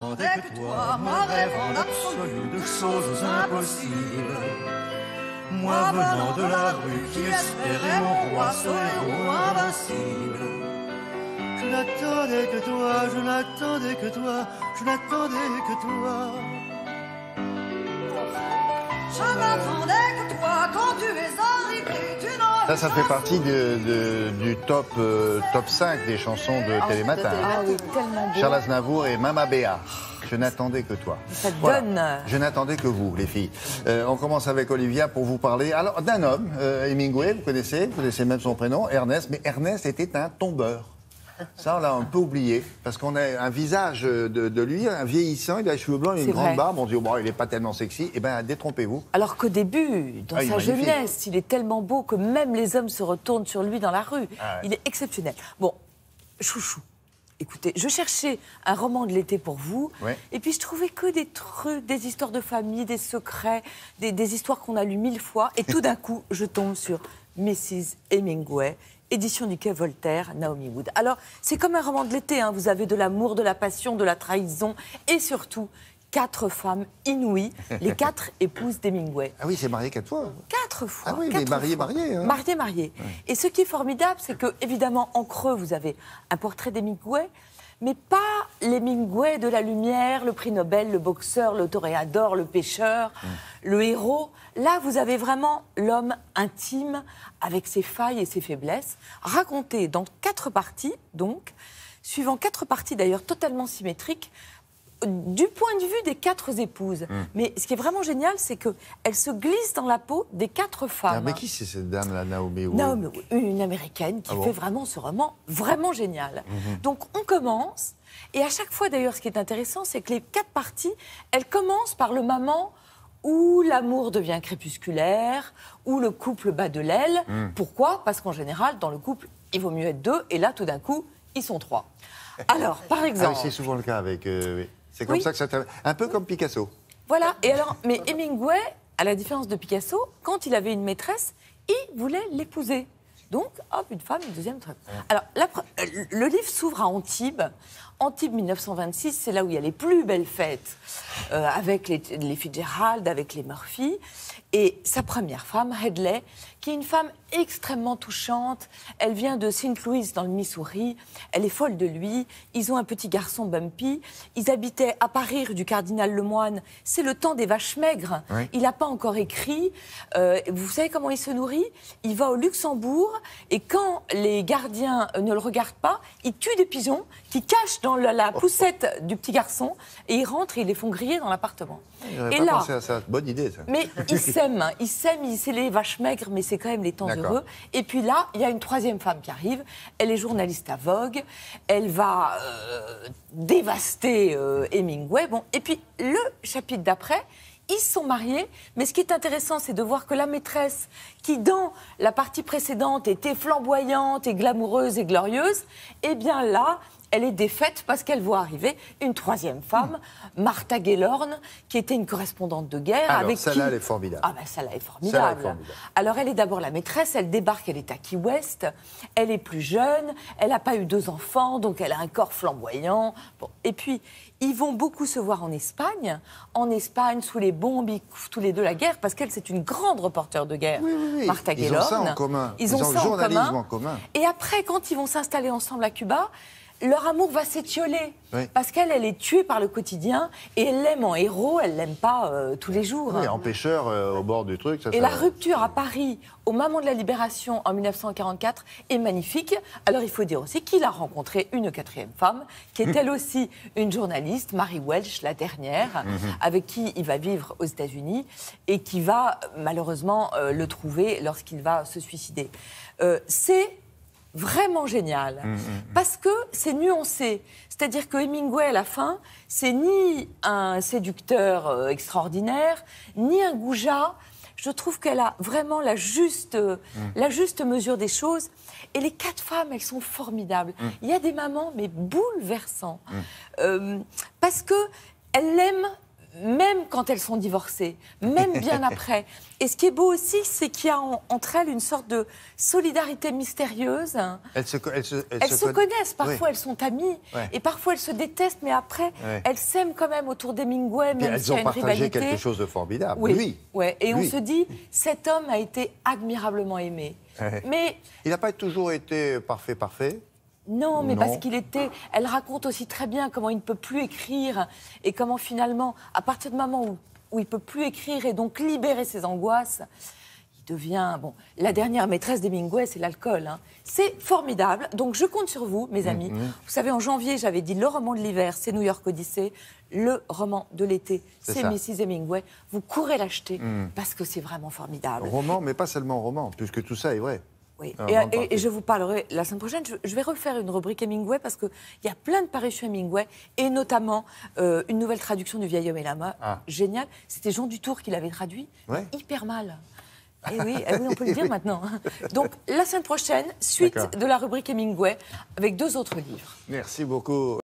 Avec toi, moi rêve en l'absolu de choses impossibles. Moi venant de la rue qui espérait mon roi, ce héros invincible. Je n'attendais que toi, je n'attendais que toi, je n'attendais que toi. Je n'attendais que toi quand tu es arrivé, tu n'as... Ça fait partie du top 5 des chansons de Télématin. Ah oui, tellement beau. Charles Aznavour et Mama Béa. Je n'attendais que toi. Ça Voilà. donne... Je n'attendais que vous, les filles. On commence avec Olivia pour vous parler alors d'un homme, Hemingway, vous connaissez même son prénom, Ernest. Mais Ernest était un tombeur. Ça, on l'a un peu oublié, parce qu'on a un visage de lui, un vieillissant, il a les cheveux blancs, il a une grande barbe, on dit, oh, bon, il n'est pas tellement sexy. Eh bien, détrompez-vous. Alors qu'au début, dans sa jeunesse, il est tellement beau que même les hommes se retournent sur lui dans la rue. Ah ouais. Il est exceptionnel. Bon, chouchou. Écoutez, je cherchais un roman de l'été pour vous, et puis je trouvais que des trucs, des histoires de famille, des secrets, des histoires qu'on a lues 1000 fois, et tout d'un coup, je tombe sur Mrs. Hemingway, édition du Quai Voltaire, Naomi Wood. Alors, c'est comme un roman de l'été, hein. Vous avez de l'amour, de la passion, de la trahison, et surtout, 4 femmes inouïes, les 4 épouses d'Hemingway. Ah oui, c'est marié 4 fois. 4 fois. Ah oui, mais marié. Hein. Marié. Ouais. Et ce qui est formidable, c'est que, évidemment, en creux, vous avez un portrait d'Hemingway, mais pas l'Hemingway de la lumière, le prix Nobel, le boxeur, le toréador, le pêcheur, le héros. Là, vous avez vraiment l'homme intime, avec ses failles et ses faiblesses, raconté dans 4 parties, donc, suivant 4 parties d'ailleurs totalement symétriques, du point de vue des 4 épouses. Mais ce qui est vraiment génial, c'est qu'elle se glisse dans la peau des 4 femmes. Mais qui c'est cette dame, la Naomi Wood? Naomi Wood, une américaine qui fait vraiment ce roman vraiment génial. Donc on commence, et à chaque fois d'ailleurs, ce qui est intéressant, c'est que les 4 parties, elles commencent par le moment où l'amour devient crépusculaire, où le couple bat de l'aile. Pourquoi? Parce qu'en général, dans le couple, il vaut mieux être 2, et là, tout d'un coup, ils sont 3. Alors, par exemple... Ah oui, c'est souvent le cas avec... C'est comme ça que ça termine. Un peu comme Picasso. Voilà. Et alors, mais Hemingway, à la différence de Picasso, quand il avait une maîtresse, il voulait l'épouser. Donc, hop, une femme, une deuxième. Alors, le livre s'ouvre à Antibes. Antibes 1926, c'est là où il y a les plus belles fêtes, avec les Fitzgerald, avec les Murphy. Et sa première femme, Hedley, qui est une femme extrêmement touchante. Elle vient de Saint Louis, dans le Missouri. Elle est folle de lui. Ils ont un petit garçon, Bumpy. Ils habitaient à Paris, rue du Cardinal Lemoine. C'est le temps des vaches maigres. Oui. Il n'a pas encore écrit. Vous savez comment il se nourrit? Il va au Luxembourg, et quand les gardiens ne le regardent pas, il tue des pigeons qui cachent dans la poussette du petit garçon, et ils rentrent et ils les font griller dans l'appartement. Et là, pensé à ça. Bonne idée, ça. Mais ils s'aiment, c'est les vaches maigres, mais c'est quand même les temps heureux. Et puis là, il y a une 3e femme qui arrive. Elle est journaliste à Vogue. Elle va dévaster Hemingway. Bon, et puis le chapitre d'après, ils sont mariés, mais ce qui est intéressant, c'est de voir que la maîtresse, qui dans la partie précédente était flamboyante et glamoureuse et glorieuse, eh bien là, elle est défaite parce qu'elle voit arriver une 3e femme, Martha Gellhorn, qui était une correspondante de guerre. Alors, avec celle-là, qui... elle est formidable. Ah ben, celle-là est formidable. Alors, elle est d'abord la maîtresse, elle débarque, elle est à Key West, elle est plus jeune, elle n'a pas eu 2 enfants, donc elle a un corps flamboyant. Bon. Et puis, ils vont beaucoup se voir en Espagne, sous les bombes, ils couvrent tous les 2 la guerre, parce qu'elle, c'est une grande reporter de guerre, Martha Gellhorn. Ils ont ça en commun. Ils ont le journalisme en commun. Et après, quand ils vont s'installer ensemble à Cuba, leur amour va s'étioler, parce qu'elle est tuée par le quotidien, et elle l'aime en héros, elle l'aime pas tous les jours. Oui, en pêcheur au bord du truc. Ça, et la rupture à Paris, au moment de la Libération, en 1944, est magnifique. Alors il faut dire aussi qu'il a rencontré une 4e femme, qui est elle aussi une journaliste, Mary Welch, la dernière, avec qui il va vivre aux États-Unis, et qui va malheureusement le trouver lorsqu'il va se suicider. C'est vraiment génial, parce que c'est nuancé. C'est-à-dire que Hemingway, à la fin, c'est ni un séducteur extraordinaire, ni un goujat. Je trouve qu'elle a vraiment la juste mesure des choses. Et les 4 femmes, elles sont formidables. Il y a des mamans, mais bouleversants. Parce qu'elles l'aiment même quand elles sont divorcées, même bien après. Et ce qui est beau aussi, c'est qu'il y a entre elles une sorte de solidarité mystérieuse. Elles se connaissent, parfois Oui. elles sont amies, Ouais. et parfois elles se détestent, mais après, Ouais. elles s'aiment quand même autour d'Hemingway, Puis même elles s'il y a ont une partagé rivalité. quelque chose de formidable. Oui, Lui. ouais. Et on Lui. se dit, cet homme a été admirablement aimé. Ouais. Mais Il n'a pas toujours été parfait. non, mais Non. parce qu'il était... Elle raconte aussi très bien comment il ne peut plus écrire et comment finalement, à partir du moment où il ne peut plus écrire et donc libérer ses angoisses, il devient... Bon, la dernière maîtresse d'Hemingway, c'est l'alcool. Hein. C'est formidable. Donc je compte sur vous, mes amis. Vous savez, en janvier, j'avais dit le roman de l'hiver, c'est New York Odyssey. Le roman de l'été, c'est ça. Mrs. Hemingway. Vous courez l'acheter parce que c'est vraiment formidable. Roman, mais pas seulement roman, puisque tout ça est vrai. Oui. Ah, Et, bonne et partie. je vous parlerai la semaine prochaine. Je vais refaire une rubrique Hemingway parce qu'il y a plein de parutions Hemingway et notamment une nouvelle traduction du Vieil homme et la main. Ah. Génial. C'était Jean Dutour qui l'avait traduit. Ouais. Hyper mal. Eh oui, on peut le dire maintenant. Donc la semaine prochaine, suite D'accord. de la rubrique Hemingway avec 2 autres livres. Merci beaucoup.